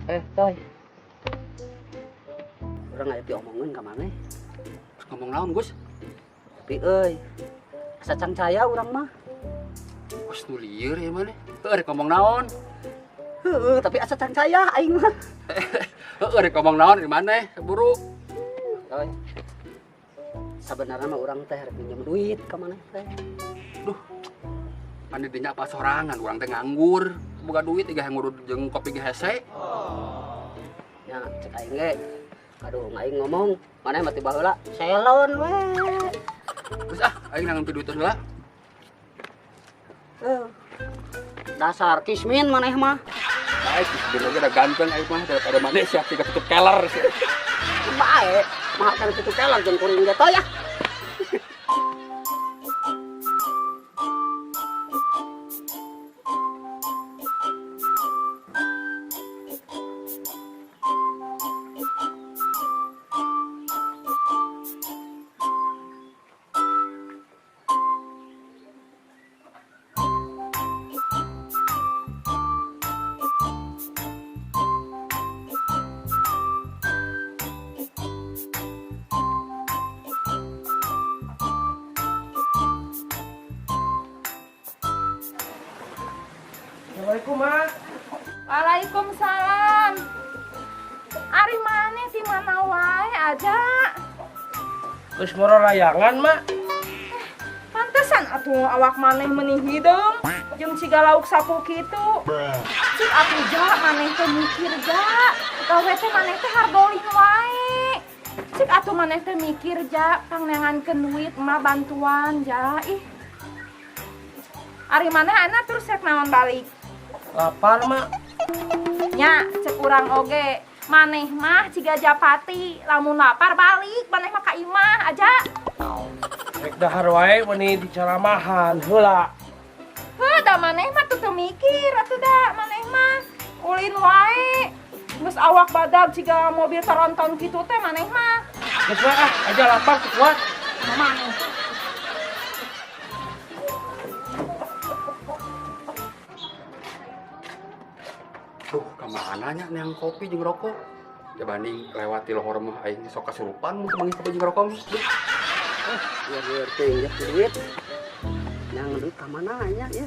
Toy. Urang aya diomongkeun ka maneh. Ngomong naon, Gus? Tapi euy, asa cangcaya urang mah. Gus nu lieur ya maneh. Heuh rek ngomong naon? Heueuh, tapi asa cangcaya aing mah. Heuh rek ngomong naon di maneh? Buru. Toy. Sabenerna mah urang teh rek minjem duit ka maneh teh. Duh. Mandi dinya apa sorangan, urang teh nganggur. Boga duit iga ngurud jeung kopi ge hese. Ya, cek aing ge. Aduh, aing ngomong, maneh mah tiba heula selon we. Geus aing nangan duit heula. Dasar kismin maneh mah. Baik, bener udah ganteng aing mah daripada maneh siap tiga tutup keler. Bae, mah kan tutup keler jeung kuring ge toy ya. Assalamualaikum, Mak. Waalaikumsalam. Ari maneh di mana wae aja. Geus ngoro layangan, Mak. Pantesan atuh awak maneh meuni hideung jeung siga lauk sapu kitu. Cik atuh ja maneh teh mikir ja. Gawe teh maneh teh hardolin wae. Cik atuh maneh teh mikir ja pangnengankeun duit mah bantuan ja. Ih. Ari maneh ana terus rek naon balik. Lapar, Mak. Nya, cek urang oge. Maneh mah ciga japati, lamun lapar balik, maneh mah ka imah aja. Rek dahar wae meuni dicaramahan heula. Heuh, da maneh mah tuh mikir atuh da, maneh mah ulin wae. Geus awak badag ciga mobil tronton kitu teh maneh mah. Geus wae aja lapar teu kuat. Maneh. Duh, kemana nya neang kopi jeung rokok? Dibanding lewati lohor mah aing sok kasurupan mun manggih kopi jeung rokok. Duh. Ya teh injek duit. Yang duit ka mana nya ya?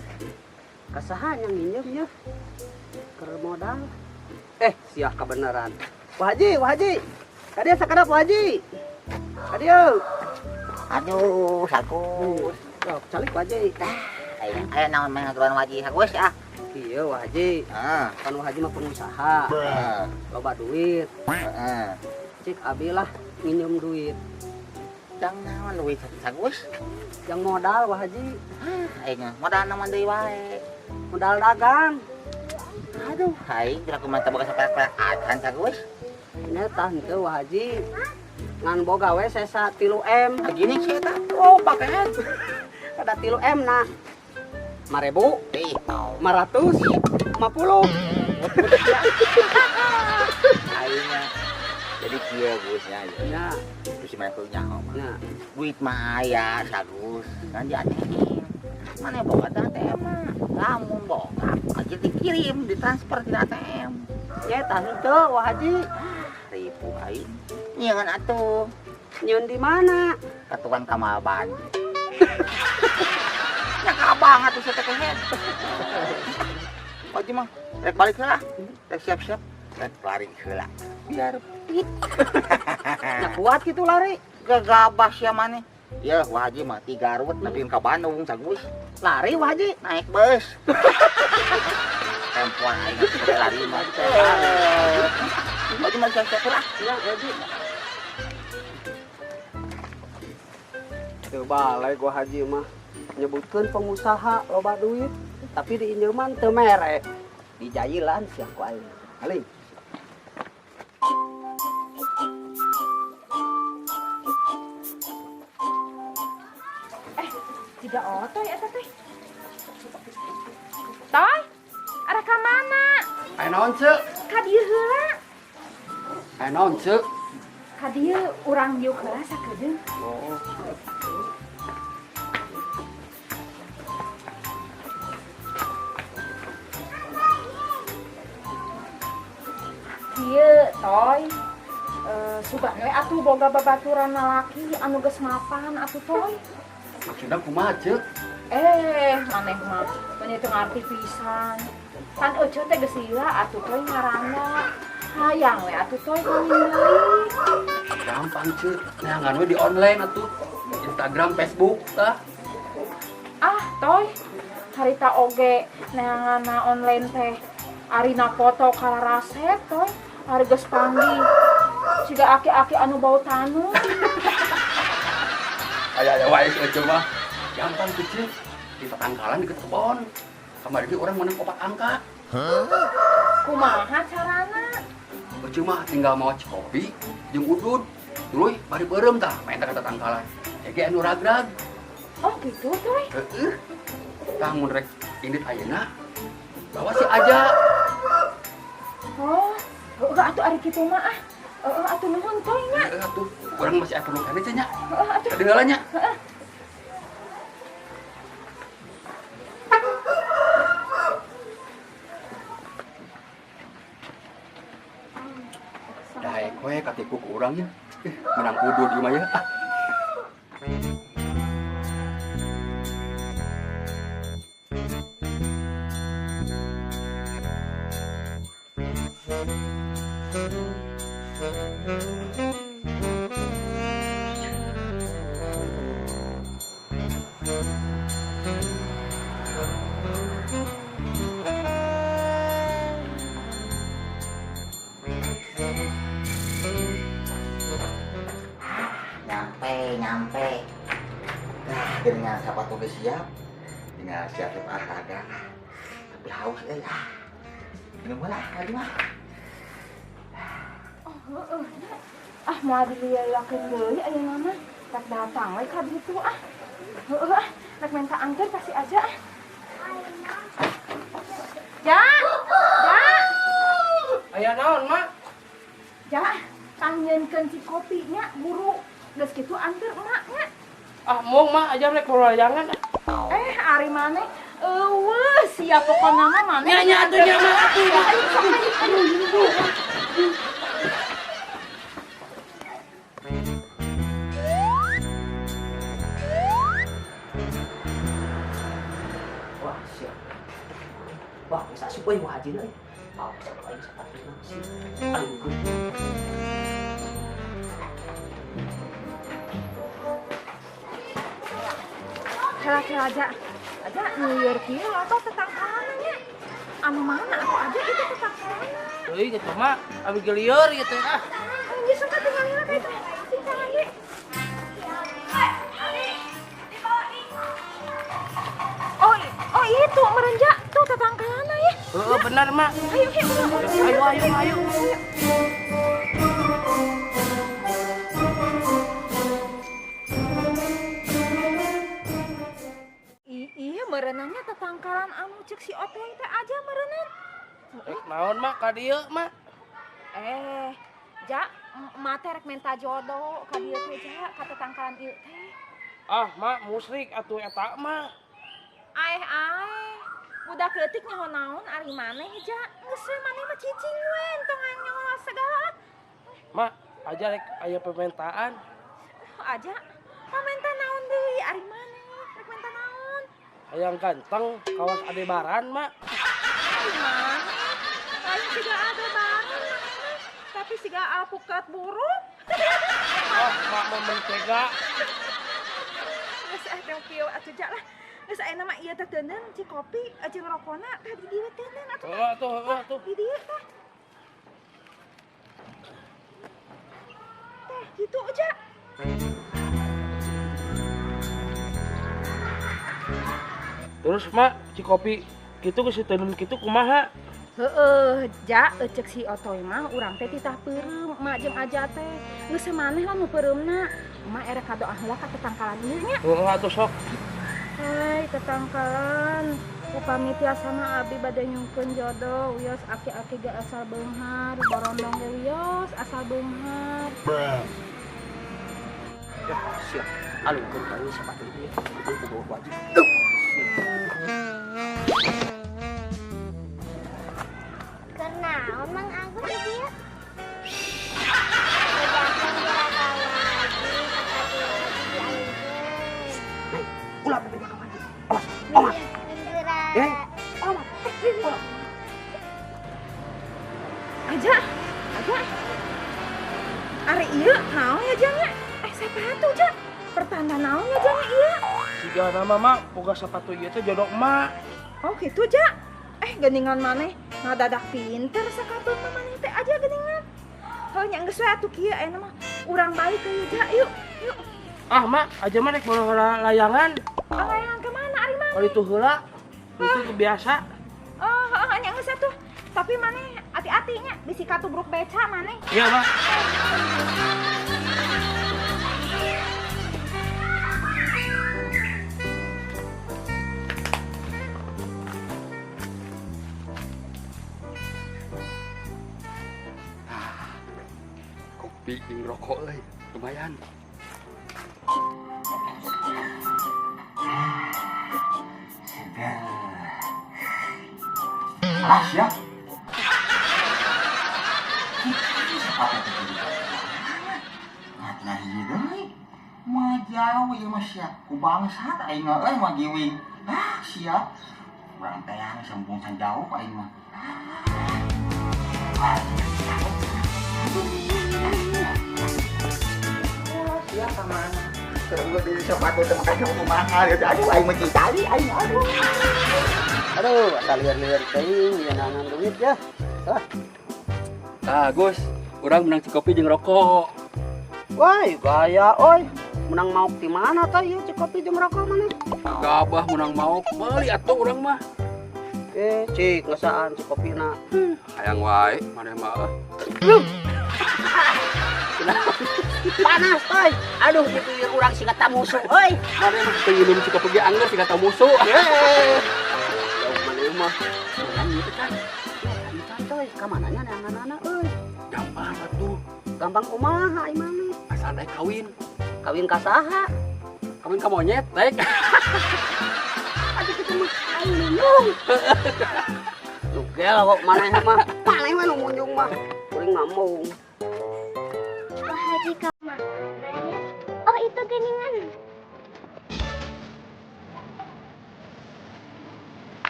Ka saha yang minjem ya? Keur modal. Sia kebenaran. Wah Haji. Kadieu sakadap Wah Haji. Kadieu. Aduh, sakus. Sok calik Wah Haji. Aya naon mah ngaturan wajih sakus ah. Iya Wah Haji. Kan Wah Haji mah pengusaha. Loba duit. Cik abi lah minjem duit. Dang naon duit sakus? Yang modal Wah Haji. Aing modal naon deui wae. Modal dagang. Aduh, aing kira kumaha boga saperak-perakan sakus. Nyata henteu Wah Haji. Ngan boga we sesa 3M. Gini sih eta. Oh, pakean. Ada 3M na. 5.000, Ih, 500, 50. aing mah jadi kieu Gusnya. Ya, Terus mah teu nyaho mah. ya. Duit mah aya sagus. Kan di ATM. Mana boga ATM mah? Lamun boga, aja dikirim, ditransfer di ATM. Nyata henteu Wah Haji. Ribu aing. Nyeungan atuh. Nyun di mana? Ka tukang kamaban. Ya kabang atuh setekehet. Oji mah rek balik heula. Rek siap-siap. Rek lari heula. Biar fit. Ya kuat gitu lari. Gagabah sia maneh. Ya Wah Haji mah 3 Garut nepi ka Bandung sagus. Lari Wah Haji. Naik bus. Tempoan aing lari mah. Oji mah siap-siap heula. Ya Wah Haji. Teu balai Wah Haji mah nyebutkeun pengusaha loba duit, tapi di injeman teu mere. Di jailan sia ku aing. Aling. Tidak otoy eta teh. Toy, arah ka mana? Aya naon, Ceu? Ka dieu heula. Aya naon, Ceu? Ka dieu urang diuk heula sakedeung. Oh. Toy, sugan we atuh boga babaturan lalaki anu geus mapan atuh Toy. Maksudnya kumaha ceuk? Maneh mah banyak teu ngarti pisan. Kan ece teh geus lila atuh Toy ngaranna. Hayang we atuh Toy kami deui. Gampang ceuk. Neangan we di online atuh. Instagram, Facebook tah. Toy, harita oge neanganna online teh arina foto kalaraset Toy. Ari geus panggih. Siga aki-aki anu bau tanu. Aya wae sih mah. Gampang kecil. Di tetangkalan deket kebon. Kamari ge urang menang 4 angka. Kumaha carana? Ece mah tinggal mawa kopi jeung udud. Duluy bari beureum tah main ka tetangkalan. Ege anu ragrag. Oh gitu Toy. Heeh. Tah mun rek indit ayeuna bawa si Aja. Oh, atuh ari kitu mah atuh nuhun Toy nya. Atuh urang masih aya perlu kana nya. Atuh. Kedengarannya. Daek we katiku ku urang ya. Menang udud ieu mah ya. Nyampe. Nah, dengan siapa tuh siap? Tinggal siap olahraga. Tapi haus minum lah, aduh mah. Mau dililakeun deui ayeuna mah. Rek datang we ka ditu rek minta angker pasti aja. Ja. Aya naon, Mak? Ja, tanyeunkeun si kopinya buru. Geus kitu anter emaknya. Mung mah aja rek layangan. Ari maneh siap pokona mah maneh. Nya atuh nya mah atuh. Wah, siap. Wah, bisa supaya wah haji euy. Bisa pakai sepatu sih. Aduh. Kela aja nyuyeur kieu loba tetangkalannya. Anu mana atuh aja itu tetangkalanna. Euy gitu mah abi gelieur gitu ah. Geus suka tinggal heula ka eta. Tinggal ge. Oh itu merenja tuh tetangkalanna ya. Heeh benar mak. Ayo. Iya merenangnya tetangkalan anu cek si Otoy teh aja merenang. Naon mak ka dieu mak? Ja, mate rek minta jodoh ka dieu teh ja ka tetangkalan ieu teh. Mak musrik atuh eta mah. Budak leutik nyaho naon ari maneh ja. Geus we maneh mah cicing we entong nyaho segala. Mak, aja rek aya permintaan. Aja. Pamenta naon deui ari maneh? Rek minta naon? Hayang ganteng kawas Adebaran mak. Ari maneh? Lain siga ada barang tapi siga alpukat buruk. Mak mau mentega. Geus teh kieu atuh ja lah. Geus ayeuna mah ieu teh teuneung ci kopi jeung rokona teh di dieu teuneung atuh. Di dieu teh. Teh kitu aja. Terus mak ci kopi kitu geus teuneun kitu kumaha? Ja cek si Otoy mah urang teh titah peureum mak jeung Aja teh. Geus samaneh lah nu peureumna. Mak erek kadoa heula ka tetangkalan ieu nya. Heeh atuh sok. Hai tetangkalan, upami tiasana abi bade nyungkeun jodoh, wios aki-aki ga asal beunghar, borondong ge wios asal beunghar. Ya, siap. Alungkeun ka ieu sepatu ieu. Itu bawa wajib. Kenaon Mang Agus di dieu? Ulah bebeja ka maju. Awas, awas. Eh, awas. Aja. Ari ieu naon ya janya? Sepatu ja. Pertanda naon ya janya ieu? Siga nama mak boga sepatu ieu teh jodoh emak. Oh gitu ja. Geningan maneh ngadadak pinter sakabeu mah maneh teh aja geningan. Heuh nya geus we atuh kieu aya mah urang balik ke ieu ja. Yuk. Ah mak, aja mah rek bola layangan. Layangan ke mana ari mah? Kalau itu heula, itu kebiasa. Oh, nya geus atuh. Tapi maneh hati-hati nya bisi katubruk beca maneh. Iya mak. Kopi jeung rokok euy, lumayan. Ah, siap. Nah, ieu deui. Mah jauh ieu mah siap. Ku bangsat aing mah euy mah giwing. Ah, siap. Urang teh sembung jauh aing mah. Siap kemana? Terus di sepatu tempat kamu mahal ya. Aduh, aing mah citali aing aduh. Aduh, asal liar-liar teuing nyeunangan duit ya. Gus, urang menang cikopi jeung rokok. Woi, gaya oi. Menang mau di mana tah ieu cikopi jeung rokok mana? Gabah menang mau beli atuh urang mah. Cik ngesaan cikopina. Hayang wae maneh mah. Panas, toy. Aduh, dipikir urang siga tamusu, euy. Maneh mah teu minum cikopi ge angger siga tau musuh. Jauh maneh mah. Kan gitu kan. Kan toy, ka mananya neangan-neangan euy. Gampang atuh. Gampang kumaha ieu mah. Asal daek kawin. Kawin ka saha? Kawin ka monyet, daek. Aduh kitu mah aing nunjung. Lugel kok maneh mah. Maneh mah nu munjung mah. Kuring ngomong. Wah, Haji Kama. Oh, itu geningan.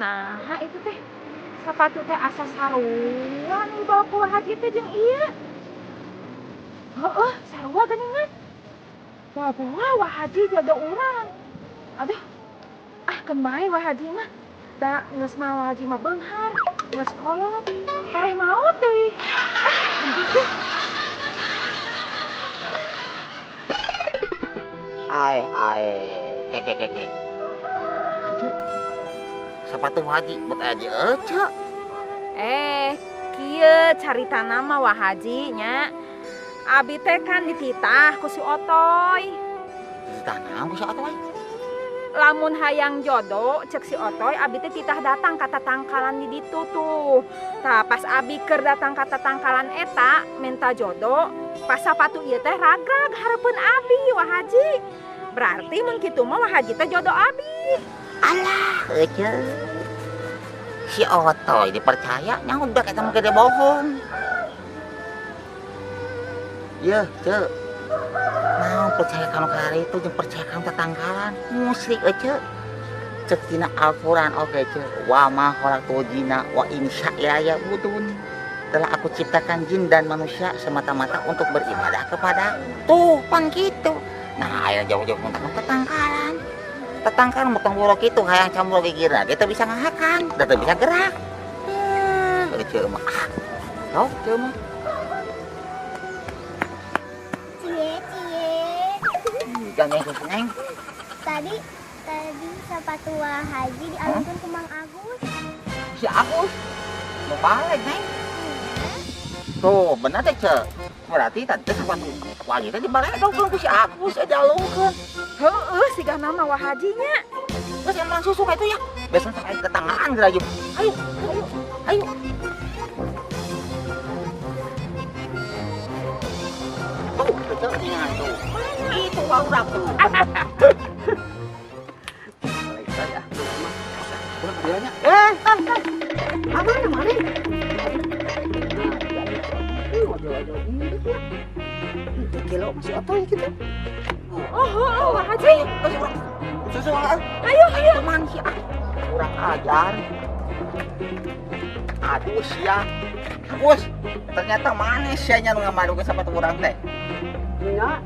Nah, itu teh sepatu teh asa sarua nih bawa ku Haji teh jeung ieu. Heeh, sarua geningan. Bawa Wah Haji jodoh urang. Aduh. Keun bae Wah Haji mah. Da geus mah Wah Haji mah beunghar, geus kolot. Pareh maot deui. Begitu. Hehehe. Sepatu Haji buat aja ece. Kieu carita nama Wah Haji nya. Abi teh kan dititah ku si Otoy. Ditanya ku si Otoy. Lamun hayang jodoh cek si Otoy abi teh titah datang ka tatangkalan di ditu tuh. Tah pas abi keur datang ka tatangkalan eta minta jodoh, pas sapatu ieu teh ragrag hareupeun abi Wah Haji. Berarti mun kitu mah Wah Haji teh jodoh abi. Alah, ece. Si Otoy dipercaya nya udah kita mah gede bohong. Iya, Cek. Mau percaya kamu hari itu jeung percaya kamu tetangkalan. Musrik ece. Cek tina Al-Qur'an oge Cek. Wa ma khalaqtu jinna wa insa ya budun. Telah aku ciptakan jin dan manusia semata-mata untuk beribadah kepada. Tuh, pan gitu. Nah, aya jauh-jauh untuk tetangkalan. Tetangkalan mutang buruk itu hayang campur pikirna, kita bisa ngahakan, kita bisa gerak. Ece mah. Tau, Cek mah. Jangan yang neng. Tadi sepatu Wah Haji dialungkeun ke Mang Agus. Si Agus mau balik neng. Tuh benar teh Cek. Berarti tadi sepatu Wah Haji teh dibalik dong ke si Agus aja alungkeun. Heeh, siga nama Wah Haji nya. Terus emang susu itu ya. Besok sampai ke tangan lagi. Ayo. Tuh, Cek ingat tuh. Itu udah tuh. Balik saya mah. Urang dia nya. Mana? ojo ini ya. Itu kilo masih otoy gitu. Oh, Wah Haji. Susul Ayo. teman sih kurang ajar. Aduh sia. Bos, ternyata manis sianya nu ngamalukeun sapatu urang teh. Nya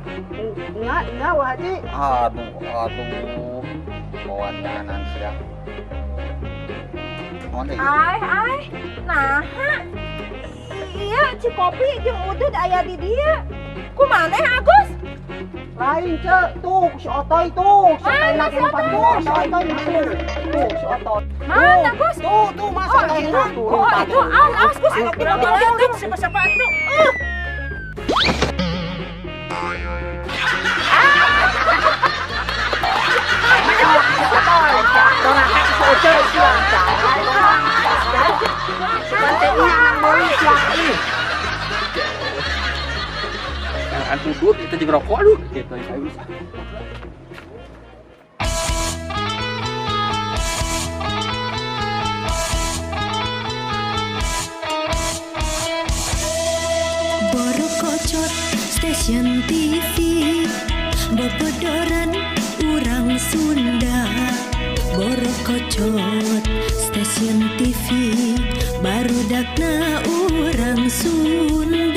Wah Haji. Aduh. Bawan nyanan sia. Mon teh. Ai. Nah, iya si Kopi jeung Udud aya di dia. Kumaneh Agus? Lain cek tuh si otoy tuh. Mana si Otoy? Si otoy tuh si otoy. Mana Gus? Tuh masuk lagi tuh. Oh, itu awas Gus. Ayo, siapa itu? Dudut itu juga rokok aduh gitu ya bisa. Borokocot stasiun TV Bobodoran urang Sunda. Borokocot stasiun TV barudakna urang Sunda.